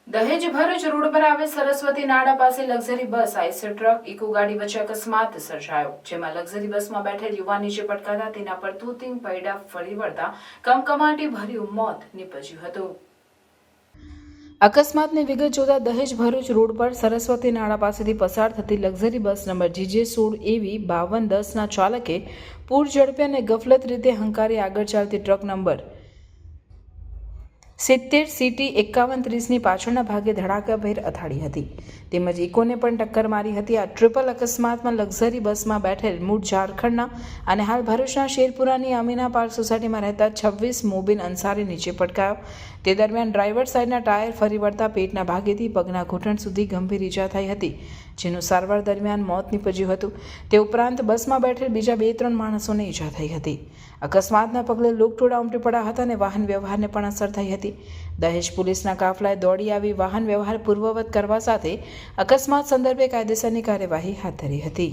દહેજ ભરૂચ રોડ પર આવેલ સરસ્વતી નાળા પાસે luxury bus Eicher truck Eeco ગાડી વચ્ચે અકસ્માત સર્જાયો, જેમાં લક્ઝરી બસમાં બેઠેલ યુવાન નીચે પટકાતા તેના પર તૂતિંગ પૈડા ફરી વળતા કમકમાટી ભર્યું મોત નીપજ્યું હતું। અકસ્માતની વિગત જોતા દહેજ ભરૂચ રોડ પર સરસ્વતી નાળા પાસેથી પસાર થતી લક્ઝરી બસ નંબર GJ16AV5210 ના ચાલકે પૂર ઝડપે અને ગફલત રીતે હંકારી આગળ ચાલતી ટ્રક નંબર 70 CT 5130ની પાછળના ભાગે ધડાકાભેર અથાડી હતી, તેમજ ઇકોને પણ ટક્કર મારી હતી। આ ટ્રિપલ અકસ્માતમાં લક્ઝરી બસમાં બેઠેલ મૂળ ઝારખંડના અને હાલ ભરૂચના શેરપુરાની અમીના પાર્ક સોસાયટીમાં રહેતા 26 મોબિન અંસારી નીચે પટકાયો। તે દરમિયાન ડ્રાઈવર સાઈડના ટાયર ફરી વળતા પેટના ભાગેથી પગના ઘૂંટણ સુધી ગંભીર ઈજા થઈ હતી, જેનું સારવાર દરમિયાન મોત નીપજ્યું હતું। તે ઉપરાંત બસમાં બેઠેલ બીજા 2-3 માણસોને ઈજા થઈ હતી। અકસ્માતના પગલે લોકટોળા ઉમટી પડ્યા હતા અને વાહન વ્યવહારને પણ અસર થઈ હતી। દહેજ પોલીસના કાફલાએ દોડી આવી વાહન વ્યવહાર પૂર્વવત કરવા સાથે અકસ્માત સંદર્ભે કાયદેસરની કાર્યવાહી હાથ ધરી હતી।